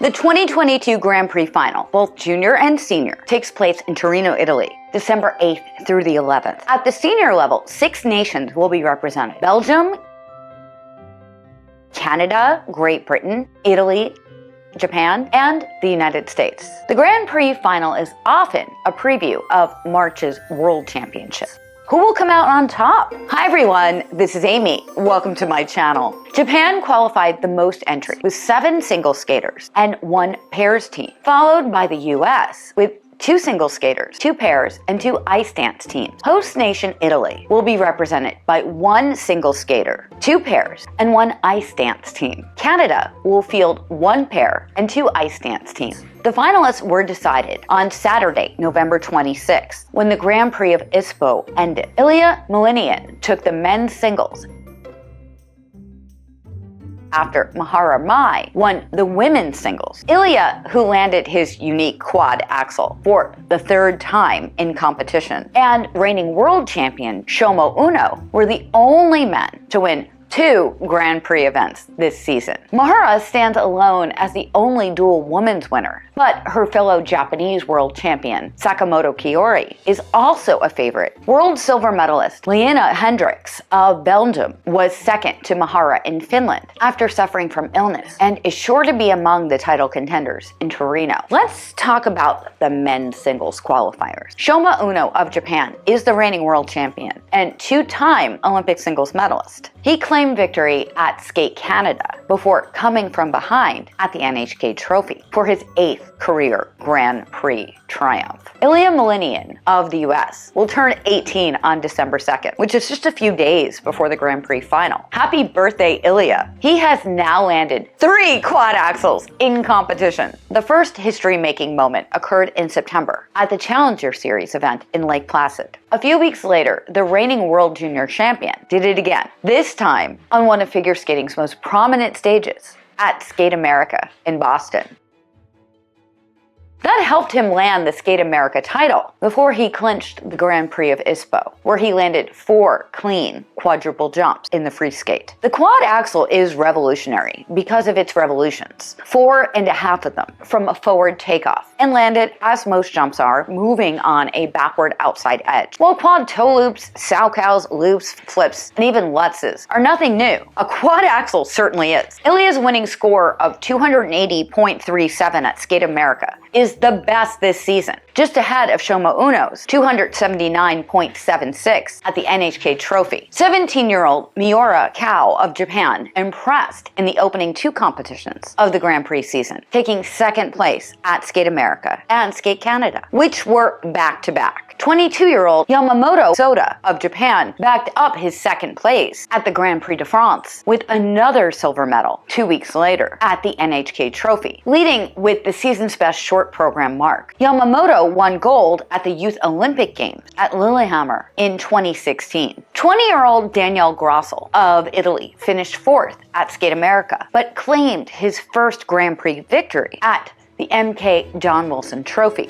The 2022 Grand Prix final, both junior and senior, takes place in Torino, Italy, December 8th through the 11th. At the senior level, 6 nations will be represented: Belgium, Canada, Great Britain, Italy, Japan, and the United States. The Grand Prix final is often a preview of March's World Championship. Who will come out on top? Hi everyone, this is Amy. Welcome to my channel. Japan qualified the most entries with 7 single skaters and 1 pairs team, followed by the US with 2 single skaters, 2 pairs, and 2 ice dance teams. Host nation Italy will be represented by 1 single skater, 2 pairs, and 1 ice dance team. Canada will field 1 pair and 2 ice dance teams. The finalists were decided on Saturday, November 26th, when the Grand Prix of ISPO ended. Ilya Malinian took the men's singles after Mahara Mai won the women's singles. Ilya, who landed his unique quad axel for the 3rd time in competition, and reigning world champion Shomo Uno were the only men to win 2 Grand Prix events this season. Mahara stands alone as the only dual women's winner, but her fellow Japanese world champion Sakamoto Kiori is also a favorite. World silver medalist Liana Hendricks of Belgium was 2nd to Mahara in Finland after suffering from illness and is sure to be among the title contenders in Torino. Let's talk about the men's singles qualifiers. Shoma Uno of Japan is the reigning world champion and 2-time Olympic singles medalist. He claimed victory at Skate Canada before coming from behind at the NHK Trophy for his 8th career Grand Prix triumph. Ilya Malinian of the US will turn 18 on December 2nd, which is just a few days before the Grand Prix final. Happy birthday, Ilya! He has now landed 3 quad axles in competition. The first history-making moment occurred in September at the Challenger Series event in Lake Placid. A few weeks later, the reigning world junior champion did it again, this time on one of figure skating's most prominent stages at Skate America in Boston. That helped him land the Skate America title before he clinched the Grand Prix of ISPO, where he landed 4 clean quadruple jumps in the free skate. The quad axel is revolutionary because of its revolutions, 4.5 of them from a forward takeoff, and landed, as most jumps are, moving on a backward outside edge. While quad toe loops, saukows, loops, flips, and even lutzes are nothing new, a quad axel certainly is. Ilya's winning score of 280.37 at Skate America is the best this season, just ahead of Shoma Uno's 279.76 at the NHK Trophy. 17-year-old Miura Kao of Japan impressed in the opening 2 competitions of the Grand Prix season, taking 2nd place at Skate America and Skate Canada, which were back-to-back. 22-year-old Yamamoto Soda of Japan backed up his 2nd place at the Grand Prix de France with another silver medal 2 weeks later at the NHK Trophy, leading with the season's best short program mark. Yamamoto won gold at the Youth Olympic Games at Lillehammer in 2016. 20-year-old Daniel Grossel of Italy finished 4th at Skate America, but claimed his first Grand Prix victory at the MK John Wilson Trophy.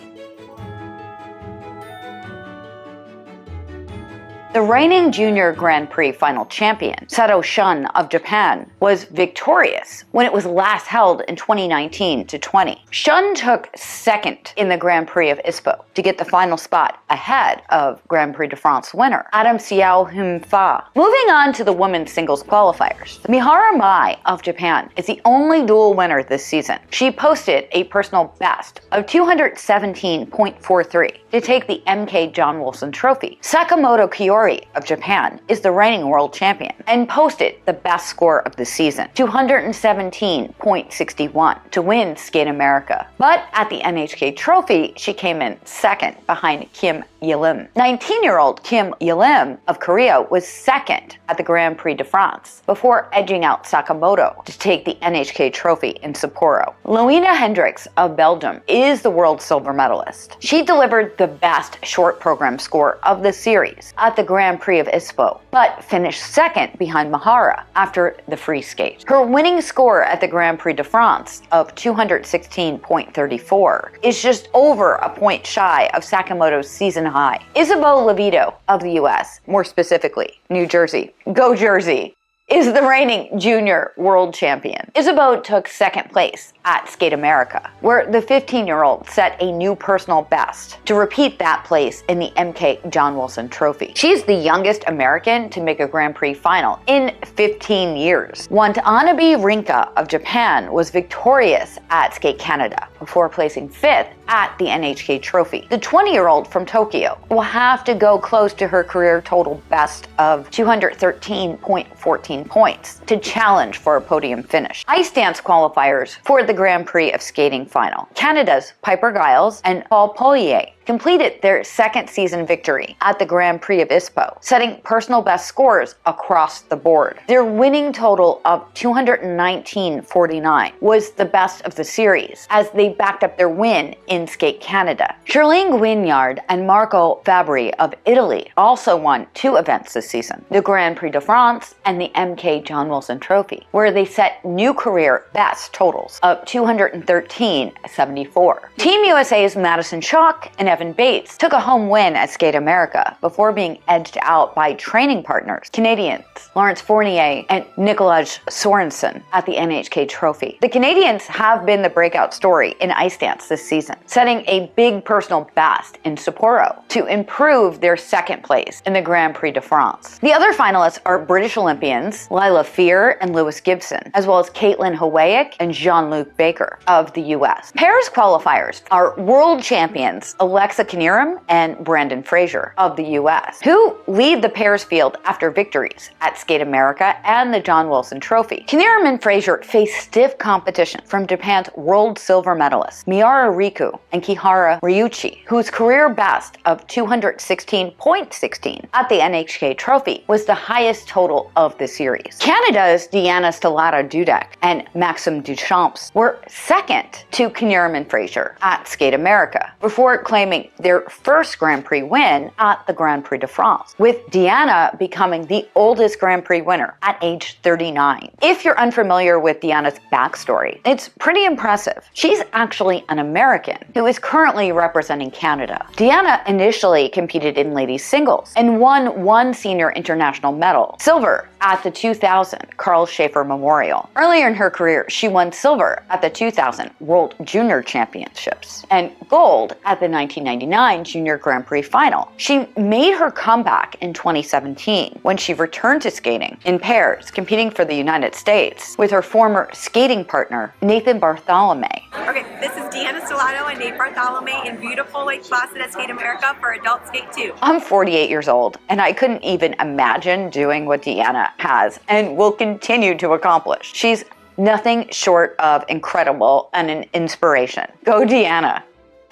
The reigning junior Grand Prix final champion, Sato Shun of Japan, was victorious when it was last held in 2019-20. Shun took 2nd in the Grand Prix of ISPO to get the final spot ahead of Grand Prix de France winner Adam Xiao Him Fa. Moving on to the women's singles qualifiers, Mihara Mai of Japan is the only dual winner this season. She posted a personal best of 217.43 to take the MK John Wilson Trophy. Sakamoto Kiori of Japan is the reigning world champion and posted the best score of the season, 217.61, to win Skate America. But at the NHK Trophy, she came in 2nd behind Kim Yelim. 19-year-old Kim Yelim of Korea was 2nd at the Grand Prix de France before edging out Sakamoto to take the NHK Trophy in Sapporo. Liana Hendricks of Belgium is the world silver medalist. She delivered the best short program score of the series at the Grand Prix of ISPO, but finished 2nd behind Mahara after the free skate. Her winning score at the Grand Prix de France of 216.34 is just over a point shy of Sakamoto's season high. Isabeau Levito of the US, more specifically New Jersey, go Jersey, is the reigning junior world champion. Isabeau took 2nd place at Skate America, where the 15-year-old set a new personal best to repeat that place in the MK John Wilson Trophy. She's the youngest American to make a Grand Prix final in 15 years. Aimée Ricca of Japan was victorious at Skate Canada before placing 5th at the NHK Trophy. The 20-year-old from Tokyo will have to go close to her career total best of 213.14 points to challenge for a podium finish. Ice dance qualifiers for the Grand Prix of Skating final. Canada's Piper Giles and Paul Poirier completed their second season victory at the Grand Prix of ISPO, setting personal best scores across the board. Their winning total of 219.49 was the best of the series, as they backed up their win in Skate Canada. Charlene Guignard and Marco Fabri of Italy also won 2 events this season, the Grand Prix de France and the MK John Wilson Trophy, where they set new career best totals of 213.74. Team USA's Madison Schock and Evan Bates took a home win at Skate America before being edged out by training partners, Canadians Lawrence Fournier and Nicolas Sorensen at the NHK Trophy. The Canadians have been the breakout story in ice dance this season, setting a big personal best in Sapporo to improve their second place in the Grand Prix de France. The other finalists are British Olympians Lila Fear and Lewis Gibson, as well as Caitlin Hawaik and Jean-Luc Baker of the US. Pairs qualifiers are world champions Alexa Knierim and Brandon Fraser of the US, who lead the pairs field after victories at Skate America and the John Wilson Trophy. Knierim and Fraser face stiff competition from Japan's world silver medalists Miara Riku and Kihara Ryuichi, whose career best of 216.16 at the NHK Trophy was the highest total of the series. Canada's Deanna Stellato-Dudek and Maxime Duchamps were second to Knierim and Fraser at Skate America before claiming their first Grand Prix win at the Grand Prix de France, with Deanna becoming the oldest Grand Prix winner at age 39. If you're unfamiliar with Deanna's backstory, it's pretty impressive. She's actually an American who is currently representing Canada. Deanna initially competed in ladies singles and won 1 senior international medal, silver at the 2000 Carl Schaefer Memorial. Earlier in her career, she won silver at the 2000 World Junior Championships and gold at the 1999 Junior Grand Prix final. She made her comeback in 2017 when she returned to skating in pairs, competing for the United States with her former skating partner, Nathan Bartholomew. Okay, this is Deanna Stellato and Nate Bartholomew in beautiful white closet at Skate America for Adult Skate 2. I'm 48 years old, and I couldn't even imagine doing what Deanna has and will continue to accomplish. She's nothing short of incredible and an inspiration. Go Deanna!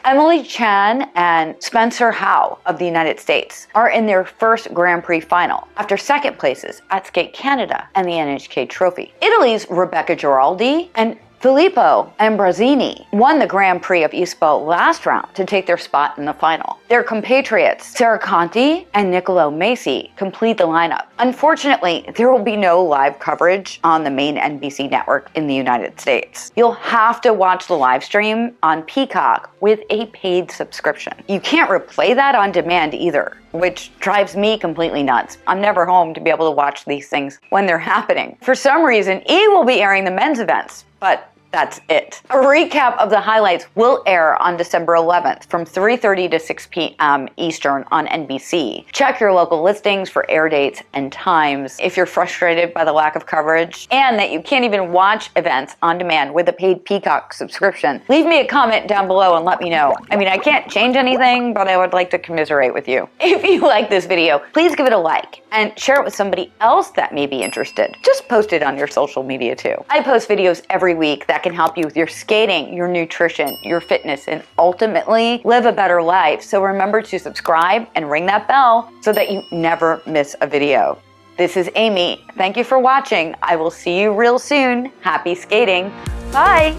Emily Chan and Spencer Howe of the United States are in their first Grand Prix final after second places at Skate Canada and the NHK Trophy. Italy's Rebecca Giraldi and Filippo Ambrosini won the Grand Prix of ISPO last round to take their spot in the final. Their compatriots Sarah Conti and Niccolo Macy complete the lineup. Unfortunately, there will be no live coverage on the main NBC network in the United States. You'll have to watch the live stream on Peacock with a paid subscription. You can't replay that on demand either, which drives me completely nuts. I'm never home to be able to watch these things when they're happening. For some reason, E! will be airing the men's events, but that's it. A recap of the highlights will air on December 11th from 3:30 to 6 p.m. Eastern on NBC. Check your local listings for air dates and times if you're frustrated by the lack of coverage and that you can't even watch events on demand with a paid Peacock subscription. Leave me a comment down below and let me know. I mean, I can't change anything, but I would like to commiserate with you. If you like this video, please give it a like and share it with somebody else that may be interested. Just post it on your social media too. I post videos every week that can help you with your skating, your nutrition, your fitness, and ultimately live a better life. So remember to subscribe and ring that bell so that you never miss a video. This is Amy. Thank you for watching. I will see you real soon. Happy skating. Bye.